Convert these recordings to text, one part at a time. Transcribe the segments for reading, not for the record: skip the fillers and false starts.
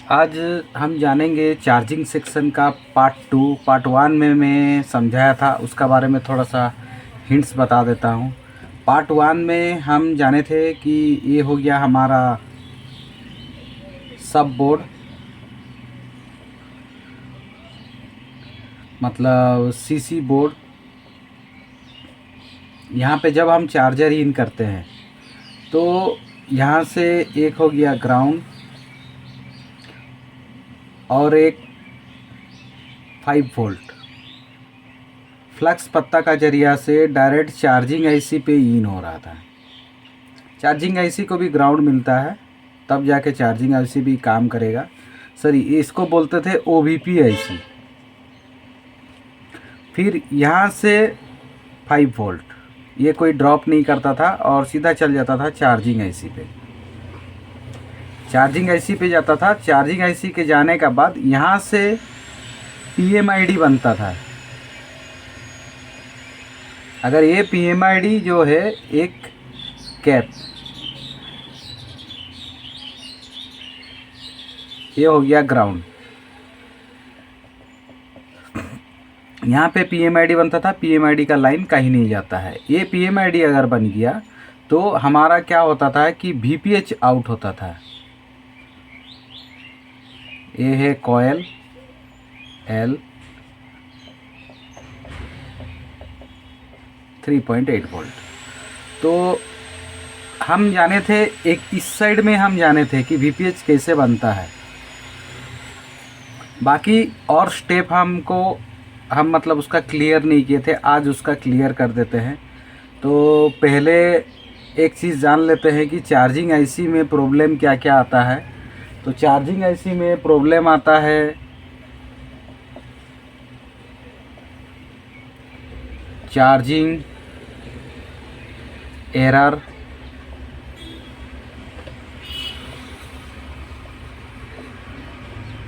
आज हम जानेंगे चार्जिंग सेक्शन का पार्ट 1 में मैं समझाया था, उसका बारे में थोड़ा सा हिंट्स बता देता हूँ। पार्ट 1 में हम जाने थे कि ये हो गया हमारा सब बोर्ड, मतलब सीसी बोर्ड। यहाँ पे जब हम चार्जर इन करते हैं तो यहाँ से एक हो गया ग्राउंड और एक 5 वोल्ट फ्लक्स पत्ता का जरिया से डायरेक्ट चार्जिंग आईसी पे इन हो रहा था। चार्जिंग आईसी को भी ग्राउंड मिलता है, तब जाके चार्जिंग आईसी भी काम करेगा। सॉरी, इसको बोलते थे ओवीपी आईसी। फिर यहाँ से 5 वोल्ट, ये कोई ड्रॉप नहीं करता था और सीधा चल जाता था चार्जिंग आईसी पे। चार्जिंग आईसी पे जाता था। चार्जिंग आईसी के जाने का बाद यहाँ से पीएमआईडी बनता था। अगर ये पीएमआईडी जो है एक कैप, ये हो गया ग्राउंड। यहाँ पे पीएमआईडी बनता था, पीएमआईडी का लाइन कहीं नहीं जाता है। ये पीएमआईडी अगर बन गया तो हमारा क्या होता था कि वीपीएच आउट होता था। ये है कॉयल एल 3.8 वोल्ट। तो हम जाने थे, एक इस साइड में हम जाने थे कि वीपीएच कैसे बनता है। बाकी और स्टेप हम मतलब उसका क्लियर नहीं किए थे, आज उसका क्लियर कर देते हैं। तो पहले एक चीज़ जान लेते हैं कि चार्जिंग आईसी में प्रॉब्लम क्या क्या आता है। तो चार्जिंग आईसी में प्रॉब्लम आता है charging error,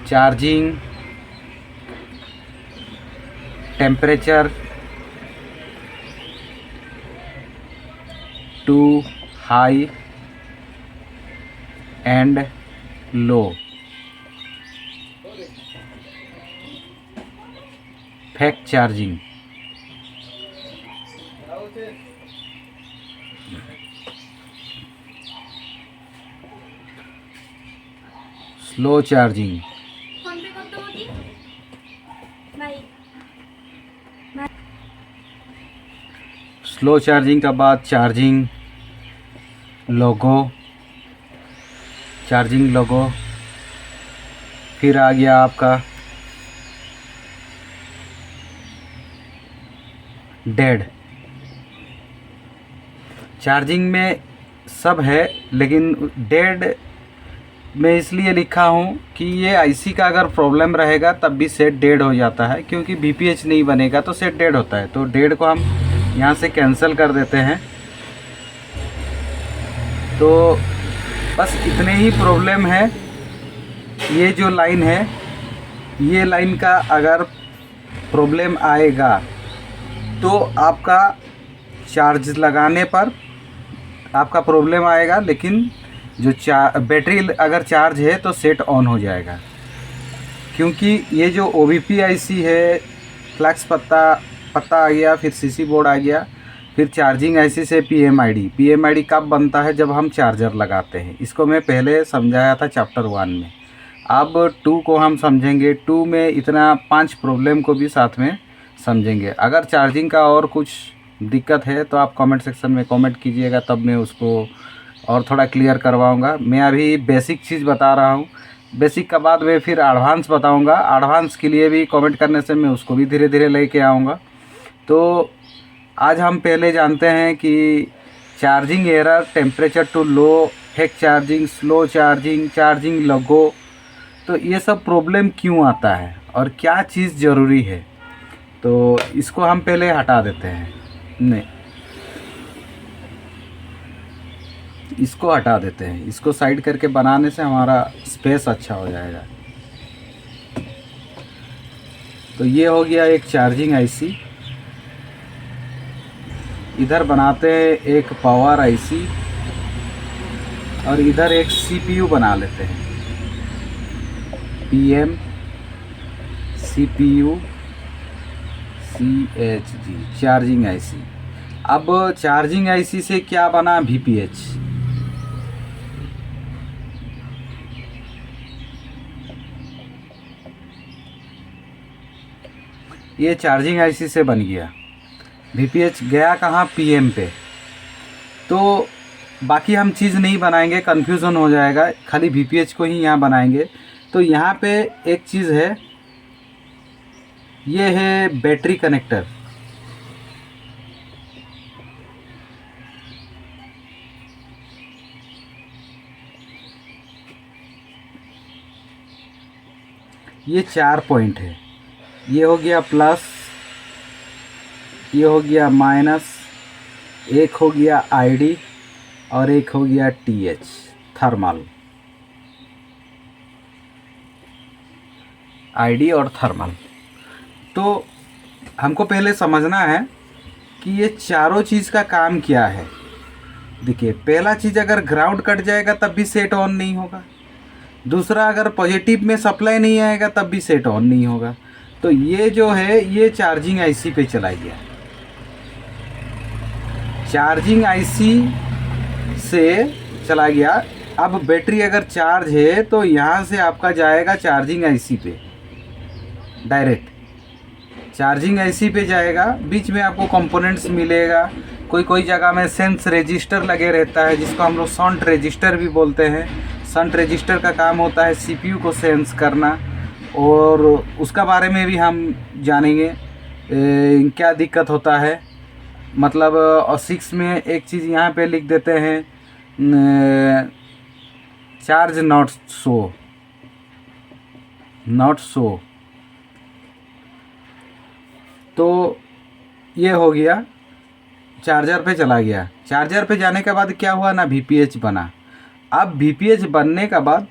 charging temperature too high and low, fake charging, slow charging. Slow charging का बाद चार्जिंग लोगो, चार्जिंग लोगो। फिर आ गया आपका डेड। चार्जिंग में सब है, लेकिन डेड मैं इसलिए लिखा हूँ कि ये आईसी का अगर प्रॉब्लम रहेगा तब भी सेट डेड हो जाता है, क्योंकि वीपीएच नहीं बनेगा तो सेट डेड होता है। तो डेड को हम यहाँ से कैंसिल कर देते हैं। तो बस इतने ही प्रॉब्लम है। ये जो लाइन है, ये लाइन का अगर प्रॉब्लम आएगा तो आपका चार्ज लगाने पर आपका प्रॉब्लम आएगा, लेकिन जो बैटरी अगर चार्ज है तो सेट ऑन हो जाएगा। क्योंकि ये जो ओवीपी आईसी है, फ्लक्स पत्ता आ गया, फिर सीसी बोर्ड आ गया, फिर चार्जिंग आईसी से पीएमआईडी कब बनता है? जब हम चार्जर लगाते हैं। इसको मैं पहले समझाया था चैप्टर 1 में। अब 2 को हम समझेंगे। 2 में इतना 5 प्रॉब्लम को भी साथ में समझेंगे। अगर चार्जिंग का और कुछ दिक्कत है तो आप कमेंट सेक्शन में कमेंट कीजिएगा, तब मैं उसको और थोड़ा क्लियर करवाऊंगा। मैं अभी बेसिक चीज़ बता रहा हूँ, बेसिक का बाद मैं फिर एडवांस बताऊंगा। एडवांस के लिए भी कमेंट करने से मैं उसको भी धीरे धीरे लेके आऊँगा। तो आज हम पहले जानते हैं कि charging error, temperature too low, fake charging, slow charging, charging logo. तो ये सब प्रॉब्लम क्यों आता है और क्या चीज़ ज़रूरी है, तो इसको हम पहले हटा देते हैं। नहीं, इसको हटा देते हैं। इसको साइड करके बनाने से हमारा स्पेस अच्छा हो जाएगा। तो ये हो गया एक चार्जिंग आईसी। इधर बनाते हैं एक पावर आईसी और इधर एक सीपीयू बना लेते हैं। PM CPU CHG charging IC। अब चार्जिंग IC से क्या बना VPH। ये चार्जिंग IC से बन गया, VPH गया कहाँ, PM पे। तो बाकी हम चीज़ नहीं बनाएंगे, कन्फ्यूज़न हो जाएगा, खाली VPH को ही यहाँ बनाएंगे। तो यहाँ पे एक चीज़ है, ये है बैटरी कनेक्टर। ये 4 पॉइंट है, ये हो गया प्लस, ये हो गया माइनस, एक हो गया ID और एक हो गया TH थर्मल, ID और थर्मल। तो हमको पहले समझना है कि ये चारों चीज़ का काम क्या है। देखिए, पहला चीज़, अगर ग्राउंड कट जाएगा तब भी सेट ऑन नहीं होगा। दूसरा, अगर पॉजिटिव में सप्लाई नहीं आएगा तब भी सेट ऑन नहीं होगा। तो ये जो है, ये चार्जिंग IC पे चला गया। चार्जिंग IC से चला गया। अब बैटरी अगर चार्ज है तो यहाँ से आपका जाएगा चार्जिंग IC पे, डायरेक्ट चार्जिंग IC पे जाएगा। बीच में आपको कंपोनेंट्स मिलेगा, कोई जगह में सेंस रजिस्टर लगे रहता है, जिसको हम लोग शंट रजिस्टर भी बोलते हैं। शंट रजिस्टर का काम होता है CPU को सेंस करना, और उसका बारे में भी हम जानेंगे क्या दिक्कत होता है। मतलब 6 में एक चीज़ यहाँ पे लिख देते हैं, चार्ज नॉट शो। तो ये हो गया, चार्जर पे चला गया। चार्जर पे जाने के बाद क्या हुआ ना, VPH बना। अब VPH बनने के बाद,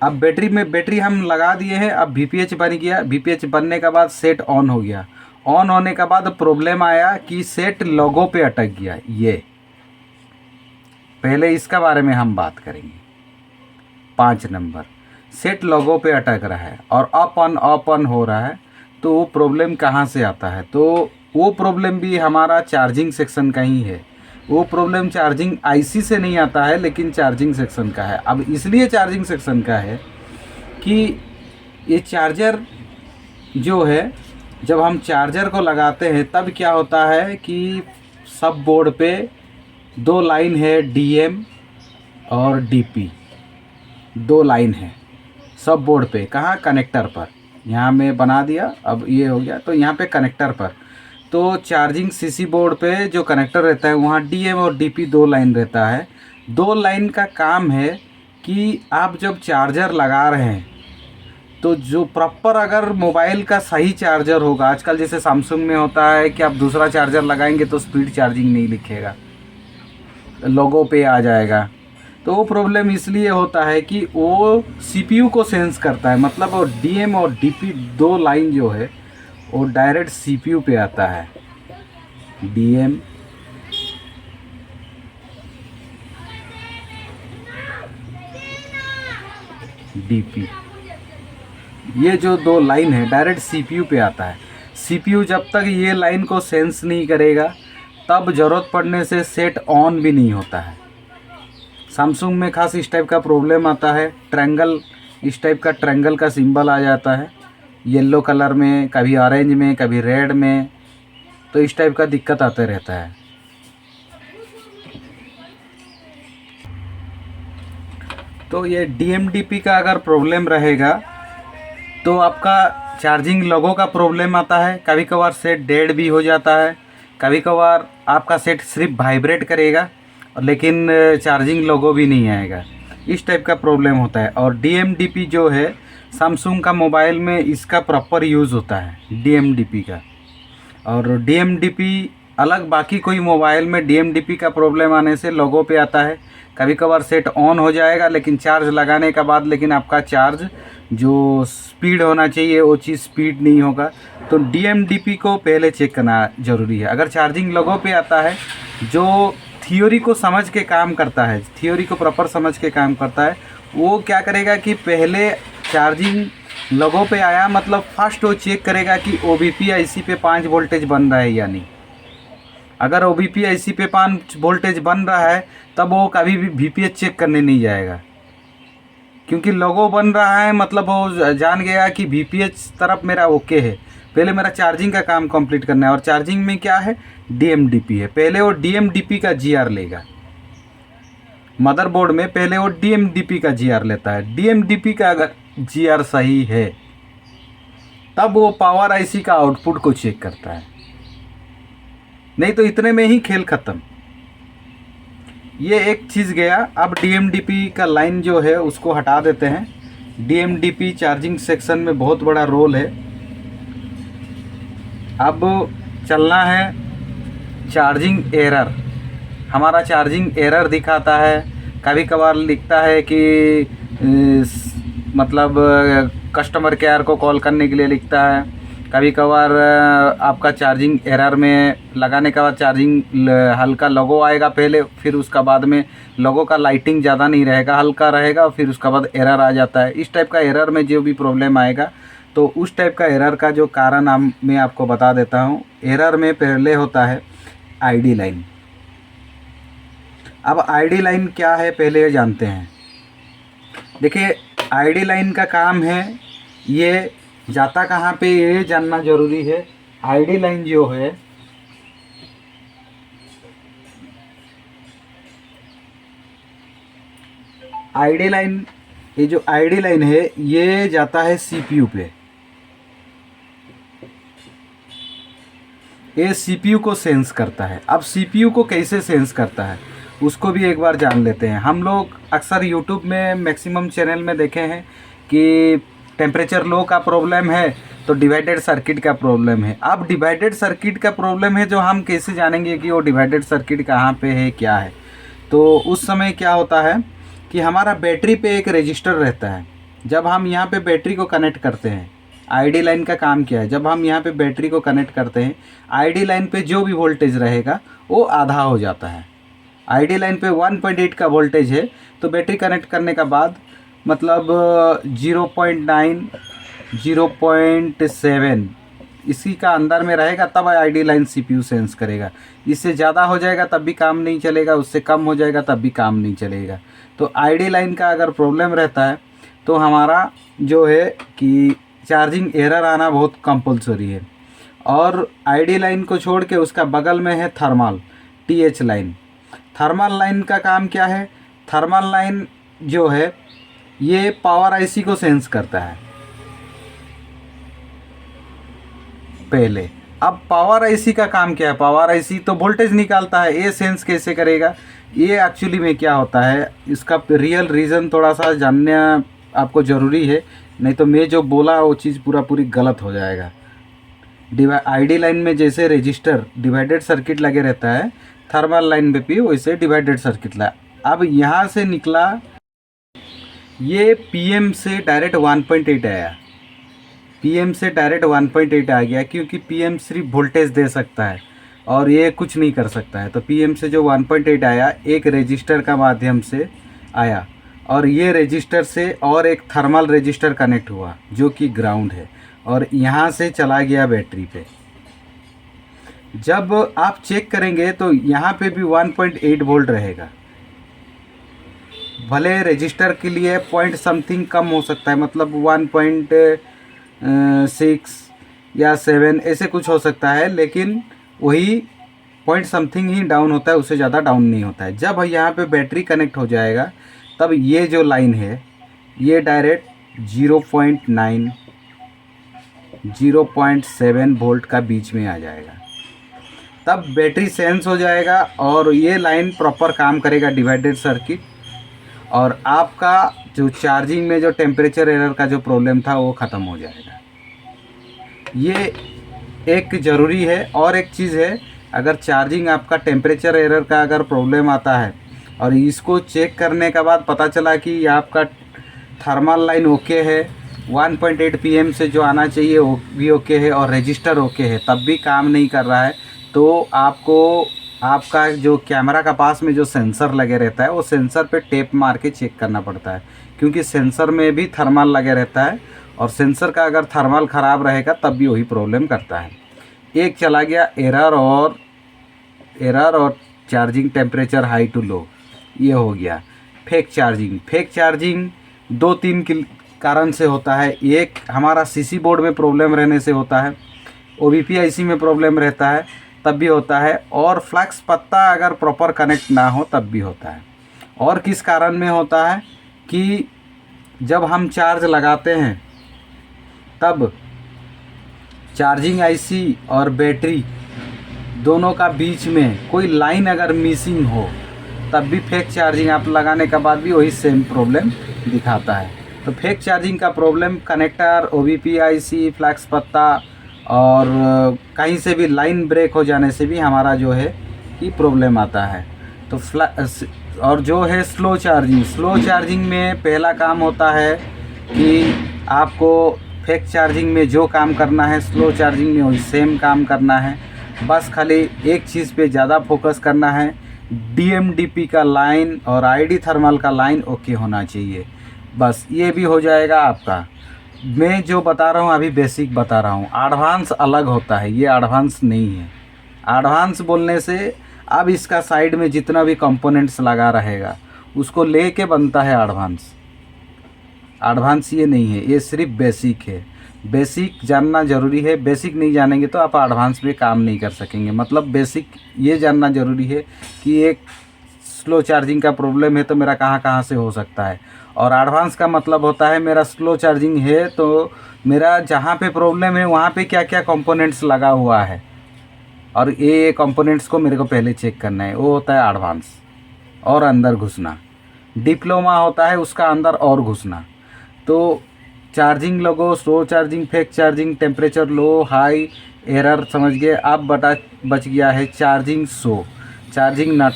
अब बैटरी हम लगा दिए हैं, अब VPH बन गया। VPH बनने के बाद सेट ऑन हो गया। ऑन होने के बाद प्रॉब्लम आया कि सेट लोगो पे अटक गया। ये पहले इसका बारे में हम बात करेंगे। 5 नंबर, सेट लोगो पे अटक रहा है और अप ऑन हो रहा है। तो वो प्रॉब्लम कहाँ से आता है? तो वो प्रॉब्लम भी हमारा चार्जिंग सेक्शन का ही है। वो प्रॉब्लम चार्जिंग IC से नहीं आता है, लेकिन चार्जिंग सेक्शन का है। अब इसलिए चार्जिंग सेक्शन का है कि ये चार्जर जो है, जब हम चार्जर को लगाते हैं तब क्या होता है कि सब बोर्ड पे 2 लाइन है, DM और DP, 2 लाइन है सब बोर्ड पे। कहाँ? कनेक्टर पर। यहाँ मैं बना दिया, अब ये हो गया। तो यहाँ पे कनेक्टर पर, तो चार्जिंग CC बोर्ड पे जो कनेक्टर रहता है वहाँ DM और DP 2 लाइन रहता है। 2 लाइन का काम है कि आप जब चार्जर लगा रहे हैं तो जो प्रॉपर, अगर मोबाइल का सही चार्जर होगा, आजकल जैसे सैमसंग में होता है कि आप दूसरा चार्जर लगाएंगे तो स्पीड चार्जिंग नहीं लिखेगा, लोगो पे आ जाएगा। तो वो प्रॉब्लम इसलिए होता है कि वो CPU को सेंस करता है। मतलब वो DM और DP 2 लाइन जो है वो डायरेक्ट CPU पे आता है। DM DP, ये जो 2 लाइन है डायरेक्ट CPU पे आता है। CPU जब तक ये लाइन को सेंस नहीं करेगा तब ज़रूरत पड़ने से सेट ऑन भी नहीं होता है। सैमसंग में खास इस टाइप का प्रॉब्लम आता है। ट्रायंगल, इस टाइप का ट्रायंगल का सिंबल आ जाता है येलो कलर में, कभी ऑरेंज में, कभी रेड में। तो इस टाइप का दिक्कत आते रहता है। तो ये DMDP का अगर प्रॉब्लम रहेगा तो आपका चार्जिंग लोगो का प्रॉब्लम आता है। कभी कभार सेट डेड भी हो जाता है, कभी कभार आपका सेट सिर्फ वाइब्रेट करेगा लेकिन चार्जिंग लोगो भी नहीं आएगा। इस टाइप का प्रॉब्लम होता है। और DMDP जो है सैमसंग का मोबाइल में इसका प्रॉपर यूज़ होता है DMDP का। और DMDP अलग, बाकी कोई मोबाइल में DMDP का प्रॉब्लम आने से लोगो पे आता है। कभी कभार सेट ऑन हो जाएगा लेकिन चार्ज लगाने के बाद लेकिन आपका चार्ज जो स्पीड होना चाहिए वो चीज़ स्पीड नहीं होगा। तो DMDP को पहले चेक करना ज़रूरी है। अगर चार्जिंग लोगो पे आता है, जो थियोरी को समझ के काम करता है, थियोरी को प्रॉपर समझ के काम करता है, वो क्या करेगा कि पहले चार्जिंग लोगों पे आया मतलब फर्स्ट वो चेक करेगा कि OBP IC पे 5 वोल्टेज बन रहा है या नहीं। अगर OBP IC पे 5 वोल्टेज बन रहा है तब वो कभी भी VPH चेक करने नहीं जाएगा, क्योंकि लोगो बन रहा है मतलब वो जान गया कि VPH तरफ मेरा ओके है। पहले मेरा चार्जिंग का काम कंप्लीट करना है, और चार्जिंग में क्या है, DMDP है। पहले वो DMDP का GR लेगा, मदरबोर्ड में पहले वो DMDP का GR लेता है। DMDP का अगर GR सही है तब वो पावर IC का आउटपुट को चेक करता है, नहीं तो इतने में ही खेल ख़त्म। ये एक चीज़ गया। अब DMDP का लाइन जो है उसको हटा देते हैं। DMDP चार्जिंग सेक्शन में बहुत बड़ा रोल है। अब चलना है चार्जिंग एरर। हमारा चार्जिंग एरर दिखाता है, कभी कभार लिखता है कि मतलब कस्टमर केयर को कॉल करने के लिए लिखता है। कभी कभार आपका चार्जिंग एरर में लगाने के बाद चार्जिंग हल्का लोगो आएगा पहले, फिर उसका बाद में लोगो का लाइटिंग ज़्यादा नहीं रहेगा, हल्का रहेगा, फिर उसका बाद एरर आ जाता है। इस टाइप का एरर में जो भी प्रॉब्लम आएगा तो उस टाइप का एरर का जो कारण मैं आपको बता देता हूँ। एरर में पहले होता है ID लाइन। अब ID लाइन क्या है पहले जानते हैं। देखिए ID लाइन का काम है, ये जाता कहाँ पे ये जानना ज़रूरी है। ID लाइन जो है ID लाइन, ये जो ID लाइन है ये जाता है CPU पे। ये CPU को सेंस करता है। अब CPU को कैसे सेंस करता है उसको भी एक बार जान लेते हैं। हम लोग अक्सर YouTube में मैक्सिमम चैनल में देखे हैं कि टेम्परेचर लो का प्रॉब्लम है तो डिवाइडेड सर्किट का प्रॉब्लम है। अब डिवाइडेड सर्किट का प्रॉब्लम है, जो हम कैसे जानेंगे कि वो डिवाइडेड सर्किट कहाँ पे है, क्या है। तो उस समय क्या होता है कि हमारा बैटरी पे एक रजिस्टर रहता है। जब हम यहाँ पे बैटरी को कनेक्ट करते हैं, ID लाइन का काम क्या है, जब हम यहाँ पे बैटरी को कनेक्ट करते हैं ID लाइन पे जो भी वोल्टेज रहेगा वो आधा हो जाता है। ID लाइन पे 1.8 का वोल्टेज है तो बैटरी कनेक्ट करने का बाद मतलब 0.9 0.7 इसी का अंदर में रहेगा, तब ID लाइन CPU सेंस करेगा। इससे ज़्यादा हो जाएगा तब भी काम नहीं चलेगा, उससे कम हो जाएगा तब भी काम नहीं चलेगा। तो ID लाइन का अगर प्रॉब्लम रहता है तो हमारा जो है कि चार्जिंग एरर आना बहुत कंपलसरी है। और ID लाइन को छोड़ के उसका बगल में है thermal TH line. Thermal line का काम क्या है, थर्मल लाइन जो है ये पावर IC को सेंस करता है पहले। अब पावर IC का काम क्या है, पावर IC तो वोल्टेज निकालता है, ये सेंस कैसे करेगा। ये एक्चुअली में क्या होता है, इसका रियल रीज़न थोड़ा सा जानना आपको ज़रूरी है, नहीं तो मैं जो बोला वो चीज़ पूरी गलत हो जाएगा। ID लाइन में जैसे रजिस्टर डिवाइडेड सर्किट लगे रहता है, थर्मल लाइन में भी वैसे डिवाइडेड सर्किट ला। अब यहाँ से निकला ये PM से डायरेक्ट 1.8 आया, PM से डायरेक्ट 1.8 आ गया, क्योंकि PM सिर्फ वोल्टेज दे सकता है और ये कुछ नहीं कर सकता है। तो PM से जो 1.8 आया एक रजिस्टर का माध्यम से आया, और ये रजिस्टर से और एक थर्मल रजिस्टर कनेक्ट हुआ जो कि ग्राउंड है, और यहाँ से चला गया बैटरी पे। जब आप चेक करेंगे तो यहाँ पे भी 1.8 वोल्ट रहेगा। भले रजिस्टर के लिए पॉइंट समथिंग कम हो सकता है, मतलब 1.6 या 7 ऐसे कुछ हो सकता है, लेकिन वही पॉइंट समथिंग ही डाउन होता है, उससे ज़्यादा डाउन नहीं होता है। जब यहाँ पे बैटरी कनेक्ट हो जाएगा तब ये जो लाइन है ये डायरेक्ट 0.9 0.7 वोल्ट का बीच में आ जाएगा। तब बैटरी सेंस हो जाएगा और ये लाइन प्रॉपर काम करेगा डिवाइडेड सर्किट, और आपका जो चार्जिंग में जो टेम्परेचर एरर का जो प्रॉब्लम था वो ख़त्म हो जाएगा। ये एक ज़रूरी है। और एक चीज़ है, अगर चार्जिंग आपका टेम्परेचर एरर का अगर प्रॉब्लम आता है और इसको चेक करने के बाद पता चला कि आपका थर्मल लाइन ओके है, 1.8 PM से जो आना चाहिए वो भी ओके है और रजिस्टर ओके है, तब भी काम नहीं कर रहा है, तो आपको आपका जो कैमरा का पास में जो सेंसर लगे रहता है वो सेंसर पे टेप मार के चेक करना पड़ता है, क्योंकि सेंसर में भी थर्मल लगे रहता है और सेंसर का अगर थर्मल ख़राब रहेगा तब भी वही प्रॉब्लम करता है। एक चला गया एरर और charging temperature high to low, ये हो गया। फेक चार्जिंग 2-3 कारण से होता है। एक हमारा सीसी बोर्ड में प्रॉब्लम रहने से होता है, OBP IC में प्रॉब्लम रहता है तब भी होता है, और फ्लक्स पत्ता अगर प्रॉपर कनेक्ट ना हो तब भी होता है। और किस कारण में होता है कि जब हम चार्ज लगाते हैं तब चार्जिंग IC और बैटरी दोनों का बीच में कोई लाइन अगर मिसिंग हो तब भी फेक चार्जिंग आप लगाने के बाद भी वही सेम प्रॉब्लम दिखाता है। तो फेक चार्जिंग का problem connector, OBP IC, flex पत्ता और कहीं से भी लाइन ब्रेक हो जाने से भी हमारा जो है कि प्रॉब्लम आता है। तो और जो है स्लो चार्जिंग में पहला काम होता है कि आपको फेक चार्जिंग में जो काम करना है स्लो चार्जिंग में वही सेम काम करना है। बस खाली एक चीज़ पे ज़्यादा फोकस करना है, DMDP का लाइन और ID थर्मल का लाइन ओके होना चाहिए, बस ये भी हो जाएगा आपका। मैं जो बता रहा हूँ अभी बेसिक बता रहा हूँ, एडवांस अलग होता है, ये एडवांस नहीं है। एडवांस बोलने से अब इसका साइड में जितना भी कंपोनेंट्स लगा रहेगा उसको लेके बनता है एडवांस। एडवांस ये नहीं है, ये सिर्फ बेसिक है। बेसिक जानना ज़रूरी है, बेसिक नहीं जानेंगे तो आप एडवांस में काम नहीं कर सकेंगे। मतलब बेसिक ये जानना ज़रूरी है कि एक स्लो चार्जिंग का प्रॉब्लम है तो मेरा कहाँ कहाँ से हो सकता है, और एडवांस का मतलब होता है मेरा स्लो चार्जिंग है तो मेरा जहाँ पे प्रॉब्लम है वहाँ पे क्या क्या कंपोनेंट्स लगा हुआ है और ये कंपोनेंट्स को मेरे को पहले चेक करना है, वो होता है एडवांस। और अंदर घुसना डिप्लोमा होता है, उसका अंदर और घुसना। तो charging logo, slow charging, fake charging, temperature low, high, error समझ गए। अब बच गया है चार्जिंग नट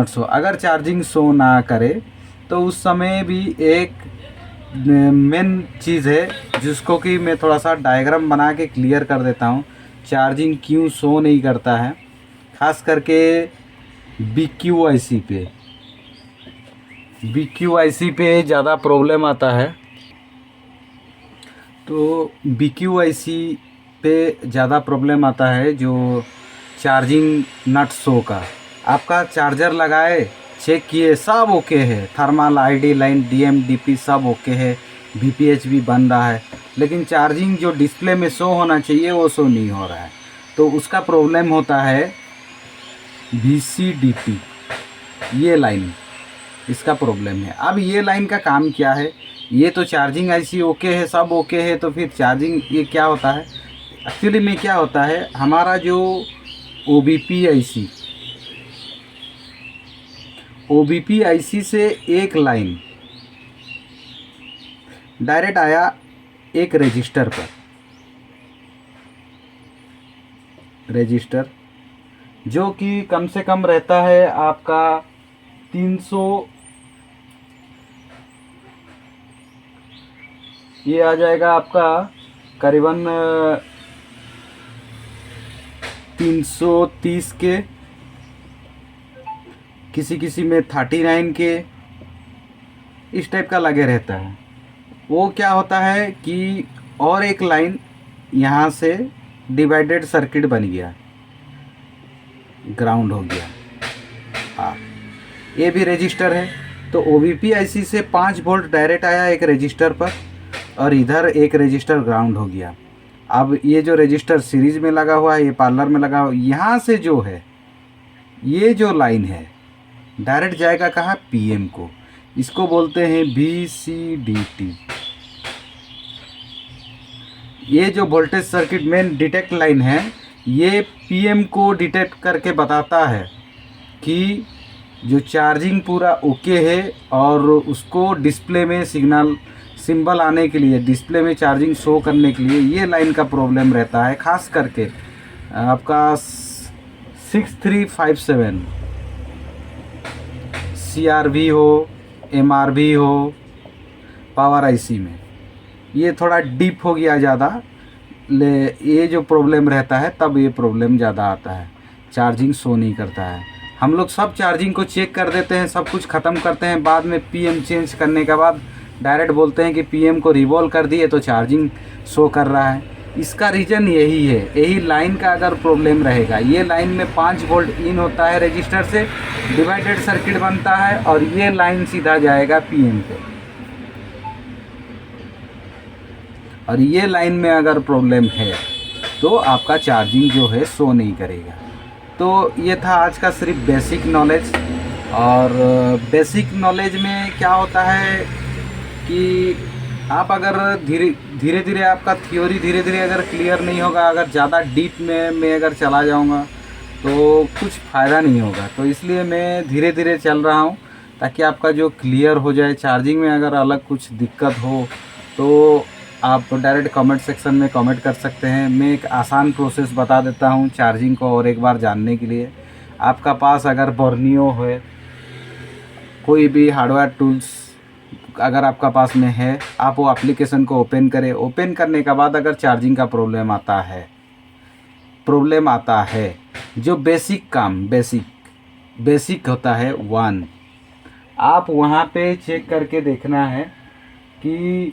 शो। अगर चार्जिंग शो ना करे तो उस समय भी एक मेन चीज़ है जिसको कि मैं थोड़ा सा डायग्राम बना के क्लियर कर देता हूँ, चार्जिंग क्यों शो नहीं करता है। खास करके BQ पे ज़्यादा प्रॉब्लम आता है। तो BQ पे ज़्यादा प्रॉब्लम आता है जो चार्जिंग नट शो का। आपका चार्जर लगाए, चेक किए, सब ओके है, थर्मल, ID लाइन, DMDP सब ओके है, VPH भी बन रहा है, लेकिन चार्जिंग जो डिस्प्ले में शो होना चाहिए वो शो नहीं हो रहा है। तो उसका प्रॉब्लम होता है VCDP, ये लाइन इसका प्रॉब्लम है। अब ये लाइन का काम क्या है, ये तो चार्जिंग IC ओके है, सब ओके है, तो फिर चार्जिंग ये क्या होता है एक्चुअली में, क्या होता है हमारा जो OBP IC से एक लाइन डायरेक्ट आया एक रजिस्टर पर, जो कि कम से कम रहता है आपका 300, ये आ जाएगा आपका करीबन 330 के, किसी में 39 के, इस टाइप का लगे रहता है। वो क्या होता है कि और एक लाइन यहाँ से डिवाइडेड सर्किट बन गया, ग्राउंड हो गया। हाँ, ये भी रजिस्टर है। तो OBP IC से 5 वोल्ट डायरेक्ट आया एक रजिस्टर पर और इधर एक रजिस्टर ग्राउंड हो गया। अब ये जो रजिस्टर सीरीज में लगा हुआ है, ये पार्लर में लगा हुआ, यहाँ से जो है ये जो लाइन है डायरेक्ट जाएगा कहाँ, PM को। इसको बोलते हैं BCDT। ये जो voltage circuit main detect line है, ये PM को डिटेक्ट करके बताता है कि जो चार्जिंग पूरा ओके है, और उसको डिस्प्ले में सिंबल आने के लिए, डिस्प्ले में चार्जिंग शो करने के लिए ये लाइन का प्रॉब्लम रहता है। खास करके आपका 6357 CRV हो, MRV हो, पावर IC में ये थोड़ा डीप हो गया ज़्यादा, ये जो प्रॉब्लम रहता है तब ये प्रॉब्लम ज़्यादा आता है, चार्जिंग शो नहीं करता है। हम लोग सब चार्जिंग को चेक कर देते हैं, सब कुछ ख़त्म करते हैं, बाद में पीएम चेंज करने के बाद डायरेक्ट बोलते हैं कि पीएम को रिवॉल्व कर दिए तो चार्जिंग शो कर रहा है। इसका रीज़न यही है, यही लाइन का अगर प्रॉब्लम रहेगा। ये लाइन में 5 वोल्ट इन होता है रजिस्टर से, डिवाइडेड सर्किट बनता है और ये लाइन सीधा जाएगा पीएम पे, और ये लाइन में अगर प्रॉब्लम है तो आपका चार्जिंग जो है शो नहीं करेगा। तो ये था आज का सिर्फ बेसिक नॉलेज। और बेसिक नॉलेज में क्या होता है कि आप अगर धीरे धीरे आपका थ्योरी धीरे धीरे अगर क्लियर नहीं होगा, अगर ज़्यादा डीप में मैं अगर चला जाऊंगा तो कुछ फ़ायदा नहीं होगा। तो इसलिए मैं धीरे धीरे चल रहा हूं ताकि आपका जो क्लियर हो जाए। चार्जिंग में अगर अलग कुछ दिक्कत हो तो आप डायरेक्ट कमेंट सेक्शन में कमेंट कर सकते हैं। मैं एक आसान प्रोसेस बता देता हूं चार्जिंग को और एक बार जानने के लिए। आपका पास अगर बोर्नियो है, कोई भी हार्डवेयर टूल्स अगर आपका पास में है, आप वो एप्लीकेशन को ओपन करें। ओपन करने के बाद अगर चार्जिंग का प्रॉब्लम आता है जो बेसिक काम बेसिक होता है 1, आप वहाँ पे चेक करके देखना है कि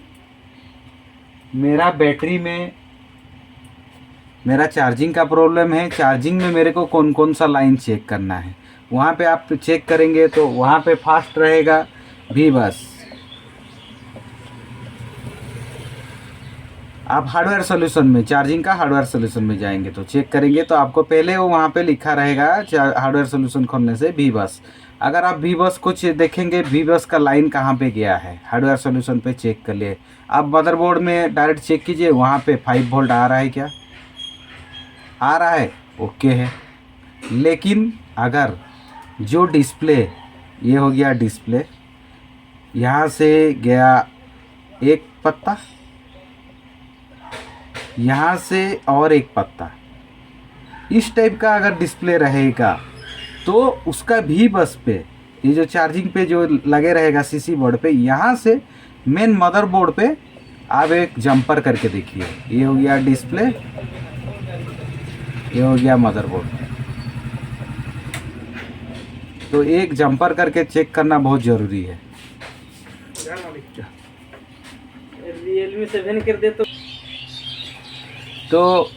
मेरा बैटरी में मेरा चार्जिंग का प्रॉब्लम है, चार्जिंग में मेरे को कौन कौन सा लाइन चेक करना है। वहाँ पे आप चेक करेंगे तो वहाँ पे फास्ट रहेगा भी। बस आप हार्डवेयर सॉल्यूशन में, चार्जिंग का हार्डवेयर सॉल्यूशन में जाएंगे तो चेक करेंगे तो आपको पहले वो वहाँ पे लिखा रहेगा हार्डवेयर सॉल्यूशन खोलने से भी बस। अगर आप भी बस कुछ देखेंगे भी बस का लाइन कहाँ पे गया है, हार्डवेयर सॉल्यूशन पे चेक कर लिए। आप मदरबोर्ड में डायरेक्ट चेक कीजिए वहाँ पे 5 वोल्ट आ रहा है, क्या आ रहा है, ओके है। लेकिन अगर जो डिस्प्ले, ये हो गया डिस्प्ले, यहाँ से गया एक पत्ता, यहाँ से और एक पत्ता, इस टाइप का अगर डिस्प्ले रहेगा तो उसका भी बस पे ये जो चार्जिंग पे जो लगे रहेगा सीसी बोर्ड पे, यहाँ से मेन मदरबोर्ड पे आप एक जंपर करके देखिए। ये हो गया डिस्प्ले, ये हो गया मदरबोर्ड। तो एक जंपर करके चेक करना बहुत ज़रूरी है। Realme 7 कर दे तो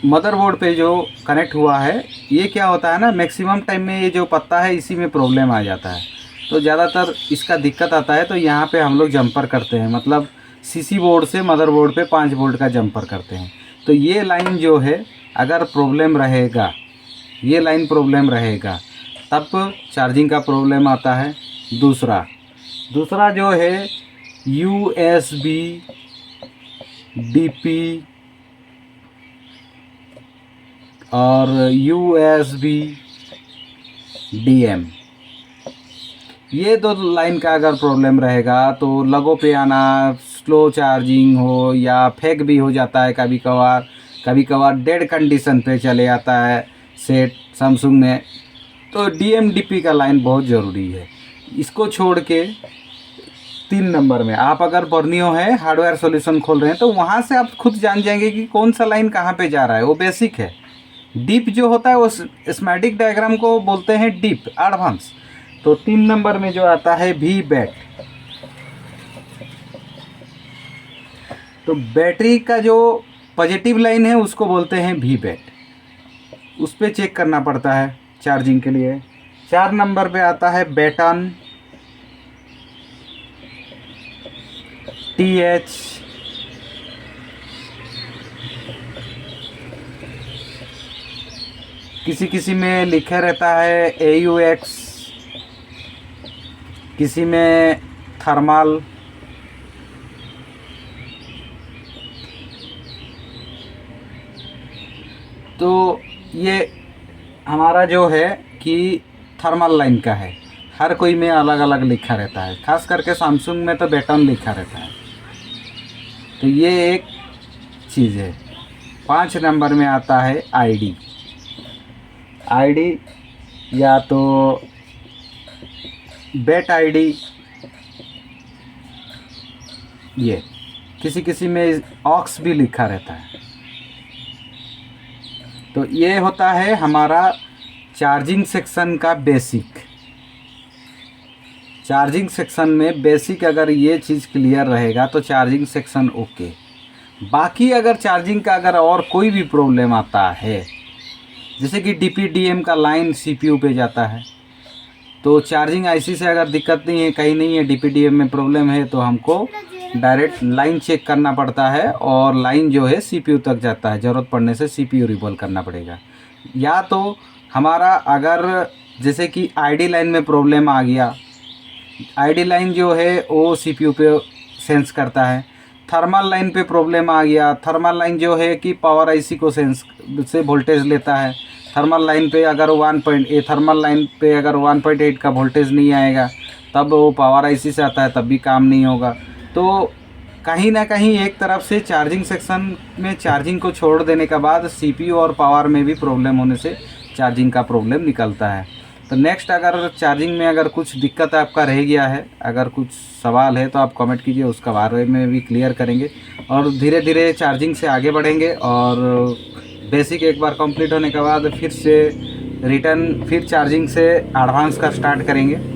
मदरबोर्ड पे जो कनेक्ट हुआ है, ये क्या होता है ना, मैक्सिमम टाइम में ये जो पत्ता है इसी में प्रॉब्लम आ जाता है। तो ज़्यादातर इसका दिक्कत आता है तो यहाँ पे हम लोग जंपर करते हैं, मतलब सीसी बोर्ड से मदरबोर्ड पे 5 वोल्ट का जंपर करते हैं। तो ये लाइन जो है अगर प्रॉब्लम रहेगा, ये लाइन प्रॉब्लम रहेगा तब चार्जिंग का प्रॉब्लम आता है। दूसरा जो है USB DP और USB DM, ये 2 लाइन का अगर प्रॉब्लम रहेगा तो लगो पे आना, स्लो चार्जिंग हो या फेक भी हो जाता है कभी कभार डेड कंडीशन पे चले आता है सेट सैमसंग में। तो DM DP का लाइन बहुत ज़रूरी है। इसको छोड़ के 3 नंबर में आप अगर बोर्नियो है, हार्डवेयर सॉल्यूशन खोल रहे हैं तो वहाँ से आप खुद जान जाएंगे कि कौन सा लाइन कहाँ पे जा रहा है। वो बेसिक है। डीप जो होता है वो स्कीमेटिक डायग्राम को बोलते हैं डीप, एडवांस। तो 3 नंबर में जो आता है भी बैट, तो बैटरी का जो पॉजिटिव लाइन है उसको बोलते हैं भी बैट, उस पर चेक करना पड़ता है चार्जिंग के लिए। 4 नंबर पे आता है बैटन, TH, किसी में लिखा रहता है AUX, किसी में थर्मल। तो ये हमारा जो है कि थर्मल लाइन का है, हर कोई में अलग अलग लिखा रहता है, खास करके सैमसंग में तो बैटन लिखा रहता है। तो ये एक चीज़ है। 5 नंबर में आता है ID या तो बैट ID, ये किसी में ऑक्स भी लिखा रहता है। तो ये होता है हमारा चार्जिंग सेक्शन का बेसिक। चार्जिंग सेक्शन में बेसिक अगर ये चीज़ क्लियर रहेगा तो चार्जिंग सेक्शन ओके। बाकी अगर चार्जिंग का अगर और कोई भी प्रॉब्लम आता है, जैसे कि DPDM का लाइन CPU पे जाता है, तो चार्जिंग IC से अगर दिक्कत नहीं है, कहीं नहीं है, DPDM में प्रॉब्लम है, तो हमको डायरेक्ट लाइन चेक करना पड़ता है और लाइन जो है CPU तक जाता है। ज़रूरत पड़ने से CPU रिवॉल्व करना पड़ेगा। या तो हमारा अगर जैसे कि ID लाइन में प्रॉब्लम आ गया, ID लाइन जो है वो CPU पे सेंस करता है। थर्मल लाइन पे प्रॉब्लम आ गया, थर्मल लाइन जो है कि पावर IC को सेंस से वोल्टेज लेता है। थर्मल लाइन पे अगर 1.8 का वोल्टेज नहीं आएगा, तब वो पावर IC से आता है, तब भी काम नहीं होगा। तो कहीं ना कहीं एक तरफ से चार्जिंग सेक्शन में चार्जिंग को छोड़ देने के बाद CPU और पावर में भी प्रॉब्लम होने से चार्जिंग का प्रॉब्लम निकलता है। तो नेक्स्ट अगर चार्जिंग में अगर कुछ दिक्कत आपका रह गया है, अगर कुछ सवाल है तो आप कमेंट कीजिए, उसका बारे में भी क्लियर करेंगे और धीरे धीरे चार्जिंग से आगे बढ़ेंगे। और बेसिक एक बार कंप्लीट होने के बाद फिर से रिटर्न फिर चार्जिंग से एडवांस का स्टार्ट करेंगे।